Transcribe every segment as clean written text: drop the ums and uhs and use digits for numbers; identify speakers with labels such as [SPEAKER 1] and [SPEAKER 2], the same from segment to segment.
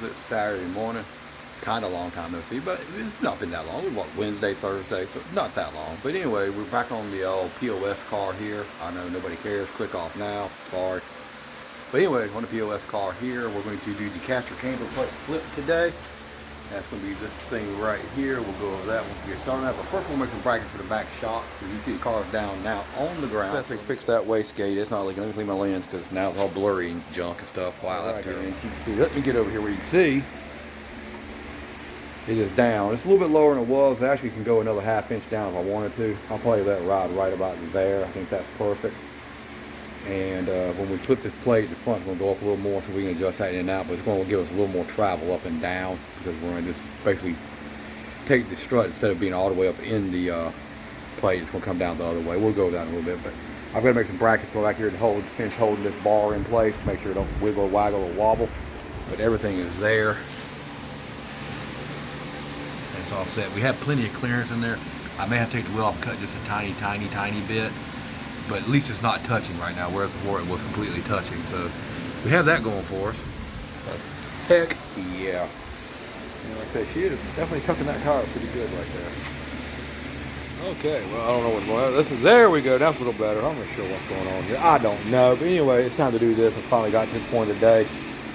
[SPEAKER 1] miles. It's Saturday morning. Kind of long time no see, but it's not been that long. We walked Wednesday, Thursday, so not that long. But anyway, we're back on the old POS car here. I know nobody cares. Click off now. Sorry. But anyway, on the POS car here, we're going to do the caster camber plate flip today. That's going to be this thing right here. We'll go over that once we get started. But first we'll make some brackets for the back shock. So you see the car's down now on the ground. Let's fix that wastegate. It's not leaking. Let me clean my lens because now it's all blurry and junk and stuff. Wow, that's terrible. You can see. Let me get over here where you can see. It is down. It's a little bit lower than it was. I actually can go another ½ inch down if I wanted to. I'll probably let it ride right about there. I think that's perfect. And when we flip this plate, the front's going to go up a little more so we can adjust that in and out, but it's going to give us a little more travel up and down because we're going to just basically take the strut instead of being all the way up in the plate. It's going to come down the other way. We'll go down a little bit, but I've got to make some brackets for back here to finish holding this bar in place, make sure it don't wiggle, waggle, or wobble. But everything is there. And it's all set. We have plenty of clearance in there. I may have to take the wheel off and cut just a tiny bit. But at least it's not touching right now, whereas before it was completely touching. So we have that going for us. Heck yeah. And like I said, she is definitely tucking that car pretty good right there. Okay, well, I don't know what's going on. This is, there we go. That's a little better. I'm not sure what's going on here. I don't know. But anyway, it's time to do this. I finally got to the point of the day.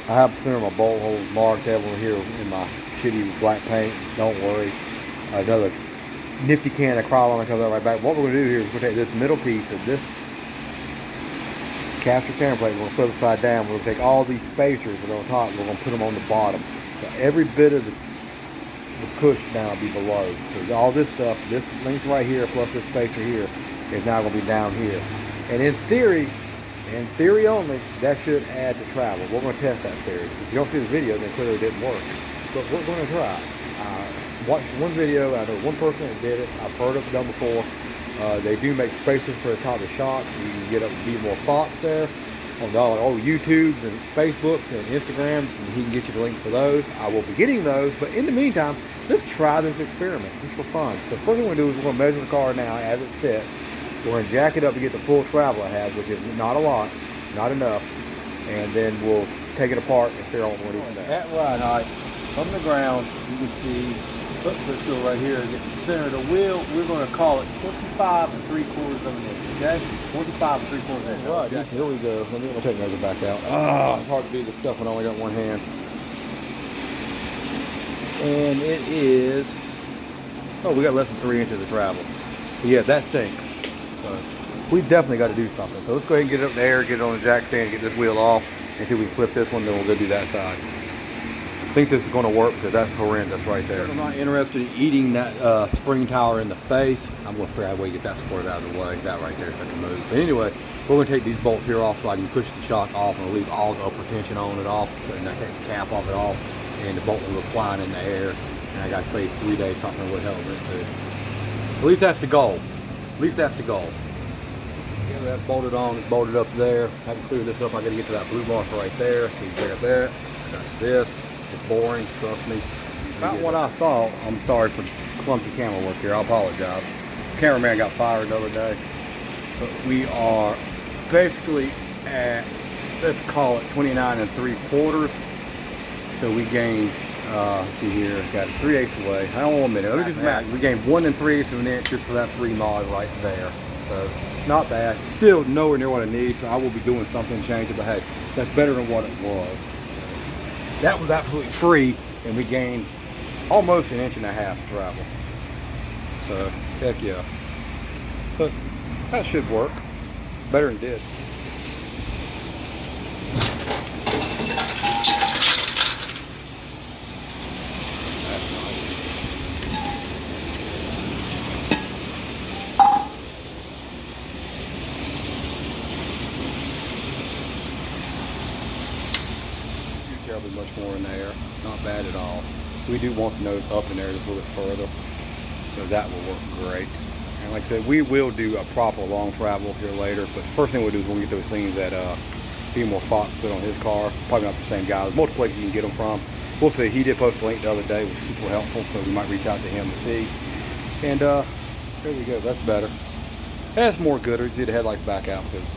[SPEAKER 1] I have the center of my bolt holes marked everywhere here in my shitty black paint. Don't worry. Another nifty can of Krylon comes out right back. What we're going to do here is we're going to take this middle piece of this caster camber plate, we're going to flip it upside down. We're going to take all these spacers that are on top and we're going to put them on the bottom. So every bit of the push now will be below. So all this stuff, this length right here plus this spacer here is now going to be down here. And in theory only, that should add to travel. We're going to test that theory. If you don't see the video, then clearly it didn't work. But we're going to try. Watched one video, I know one person that did it. I've heard of it done before. They do make spacers for the top of the shock. You can get up to Bmorefox there on all YouTubes and Facebooks and Instagrams, and he can get you the link for those. I will be getting those, but in the meantime, let's try this experiment just for fun. So the first thing we're going to do is we're going to measure the car now as it sits. We're going to jack it up to get the full travel it has, which is not a lot, not enough, and then we'll take it apart and figure out what we're doing there. At ride height from the ground, you can see. Let's go right here and get the center of the wheel. We're going to call it 25 3/4 of an inch, okay? 25 3/4 inch. All right, here we go. Let me take another back out. It's hard to do this stuff when I only got one hand. And it is, we got less than 3 inches of travel. So yeah, that stinks. So we've definitely got to do something. So let's go ahead and get it up there, get it on the jack stand, get this wheel off, and see if we can flip this one, then we'll go do that side. I think this is going to work because that's horrendous right there. I'm not interested in eating that spring tower in the face. I'm going to figure out a way to get that squirted out of the way. That right there is going to move. But anyway, we're going to take these bolts here off so I can push the shock off and leave all the upper tension on it off. So I take the cap off it off and the bolt will go flying in the air. And I got to spend 3 days talking about what the hell it went to. At least that's the goal. At least that's the goal. Yeah, that's bolted on. It's bolted up there. I can clear this up. I got to get to that blue marker right there. So you got that. Got this. It's boring, trust me. Not what I thought. I'm sorry for clumsy camera work here. I apologize. The cameraman got fired the other day. But we are basically at, let's call it 29 3/4. So we gained, let's see here, got 3/8 away. I don't want a minute. Let me just math. We gained 1 3/8 of an inch just for that 3 mod right there. So not bad. Still nowhere near what I need. So I will be doing something to change it. But hey, that's better than what it was. That was absolutely free, and we gained almost 1.5 inches of travel. So, heck yeah. But that should work. Better than it did. That's nice. Terribly much more in there. Not bad at all. We do want the nose up in there just a little bit further, so that will work great. And like I said, we will do a proper long travel here later, but first thing we'll do is we'll get those things that Bmorefox put on his car. Probably not the same guy. There's multiple places you can get them from. We'll see. He did post a link the other day, which was super helpful, so we might reach out to him to see. And there we go. That's better. That's more good. We see the headlights back out because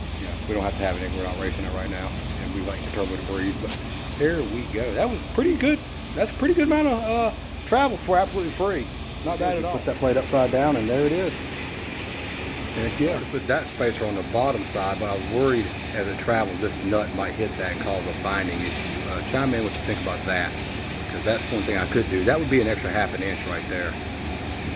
[SPEAKER 1] we don't have to have it if we're not racing it right now, and we like the turbo to breathe. But There we go. That was pretty good. That's a pretty good amount of travel for absolutely free. Not bad at all. Put that plate upside down, and there it is. Heck yeah. I put that spacer on the bottom side, but I was worried as it traveled, this nut might hit that and cause a binding issue. Chime in what you think about that, because that's one thing I could do. That would be an extra ½ inch right there,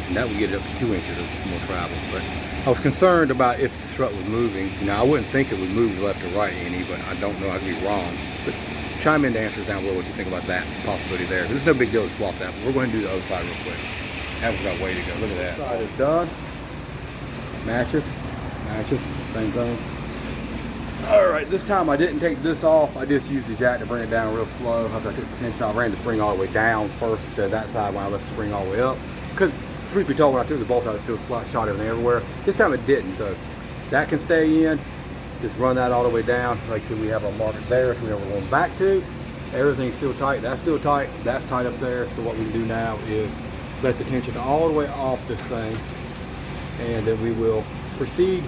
[SPEAKER 1] and that would get it up to 2 inches of more travel. But I was concerned about if the strut was moving. Now, I wouldn't think it would move left or right any, but I don't know. I could be wrong. But chime in the answers down below what you think about that possibility there. There's no big deal to swap that, but we're going to do the other side real quick. That one's got way to go. Look at that. Side is done. Matches, same thing. All right, this time I didn't take this off. I just used the jack to bring it down real slow. After I took the tension off, I ran the spring all the way down first instead of that side when I left the spring all the way up. Because truth be told, when I took the bolt out, it still shot everything everywhere. This time it didn't, so that can stay in. Just run that all the way down. Like I said, we have our marker there, so we know we're going back to. Everything's still tight. That's still tight. That's tight up there. So what we can do now is let the tension all the way off this thing, and then we will proceed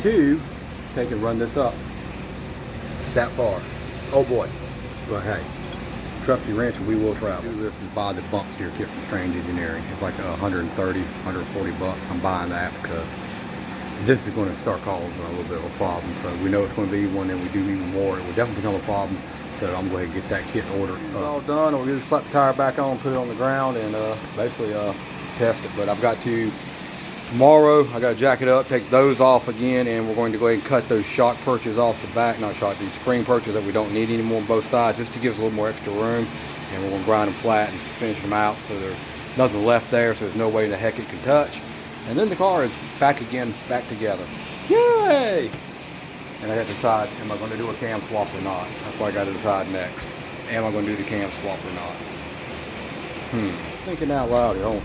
[SPEAKER 1] to take and run this up that far. Oh boy. But hey, trust your wrench and we will travel. This is buy the bump steer kit from Strange Engineering. It's like 130, 140 bucks. I'm buying that because this is going to start causing a little bit of a problem. So we know it's going to be one, and we do even more. It will definitely become a problem. So I'm going to get that kit ordered. It's all done. We'll just slap the tire back on, put it on the ground, and basically test it. But I've got to, tomorrow, I got to jack it up, take those off again, and we're going to go ahead and cut those shock perches off the back. Not shock, these spring perches that we don't need anymore on both sides, just to give us a little more extra room. And we're going to grind them flat and finish them out so there's nothing left there, so there's no way in the heck it can touch. And then the car is back again, back together. Yay! And I got to decide, am I going to do a cam swap or not? That's what I got to decide next. Am I going to do the cam swap or not? Thinking out loud here. I'm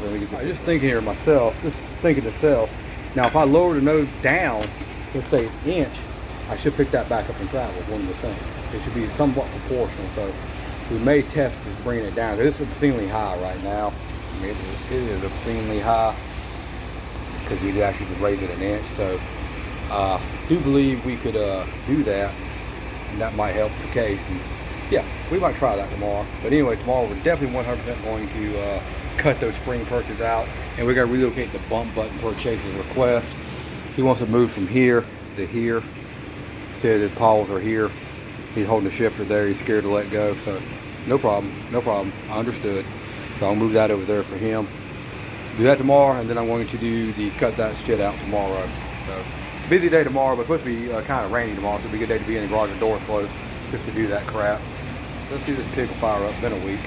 [SPEAKER 1] just thinking here myself, just thinking to self. Now, if I lower the nose down, let's say an inch, I should pick that back up and travel, one would think. It should be somewhat proportional, so we may test just bringing it down. It's obscenely high right now. I mean, it is obscenely high because we actually just raised it an inch, so I do believe we could do that, and that might help the case. And yeah, we might try that tomorrow. But anyway, tomorrow we're definitely 100% going to cut those spring perches out, and we got to relocate the bump button per Chase's request. He wants to move from here to here. He said his paws are here. He's holding the shifter there. He's scared to let go. So no problem, no problem. I understood. So I'll move that over there for him. Do that tomorrow, and then I'm going to do the cut that shit out tomorrow. So busy day tomorrow, but it's supposed to be kind of rainy tomorrow, so it'll be a good day to be in the garage and doors closed just to do that crap. Let's see this pig will fire up. Been a week.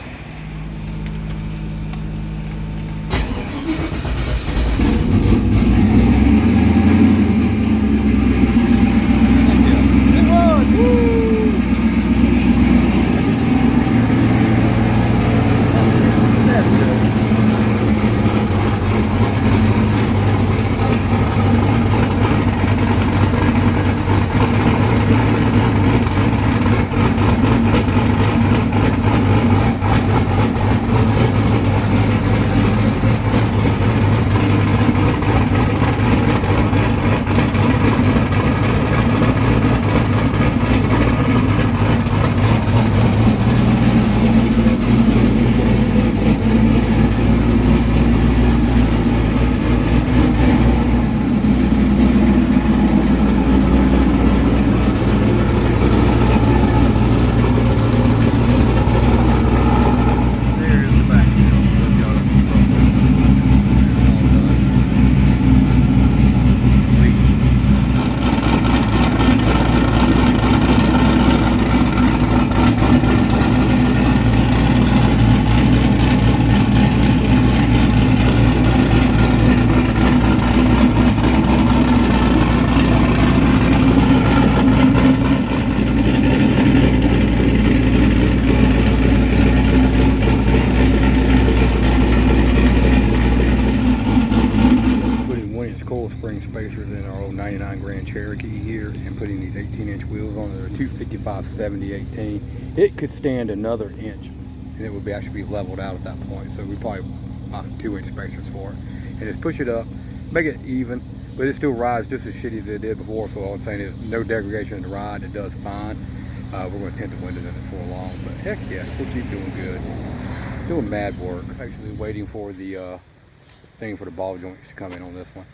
[SPEAKER 1] Spacers in our old 99 Grand Cherokee here, and putting these 18-inch wheels on there, 255 70/18. It could stand another inch, and it would be actually be leveled out at that point. So we probably buy 2-inch spacers for it, and just push it up, make it even, but it still rides just as shitty as it did before. So all I'm saying is no degradation in the ride. It does fine. We're going to tint the windows in it for long, but heck yeah, we'll keep doing good. Doing mad work. Actually waiting for the thing for the ball joints to come in on this one.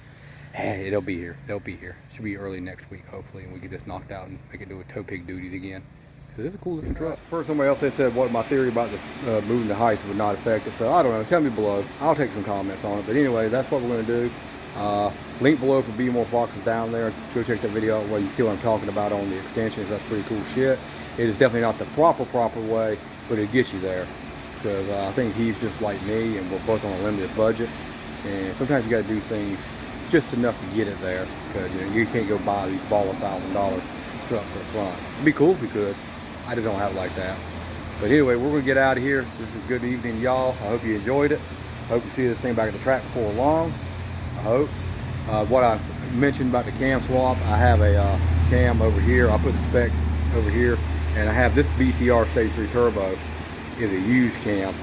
[SPEAKER 1] Hey, it'll be here. They'll be here. Should be early next week, hopefully, and we get this knocked out and make it do a tow pig duties again. Cause it's a cool looking truck. First, somebody else said what my theory about this moving the heights would not affect it. So I don't know. Tell me below. I'll take some comments on it. But anyway, that's what we're going to do. Link below for Bmorefox is down there. Go check that video out where you see what I'm talking about on the extensions. That's pretty cool shit. It is definitely not the proper way, but it gets you there. Because I think he's just like me, and we're both on a limited budget. And sometimes you got to do things just enough to get it there. Because you can't go buy these ball of $1,000 struts for the front. It'd be cool if we could. I just don't have it like that. But anyway, we're going to get out of here. This is a good evening, y'all. I hope you enjoyed it. I hope you see this thing back at the track before long. I hope. What I mentioned about the cam swap, I have a cam over here. I'll put the specs over here. And I have this BTR Stage 3 Turbo is a used cam.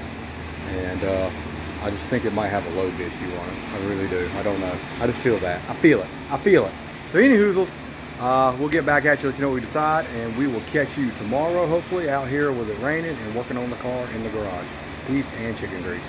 [SPEAKER 1] And I just think it might have a load issue on it. I really do. I don't know. I just feel that. I feel it. I feel it. So any hoozles, we'll get back at you, let you know what we decide, and we will catch you tomorrow, hopefully, out here with it raining and working on the car in the garage. Peace and chicken grease.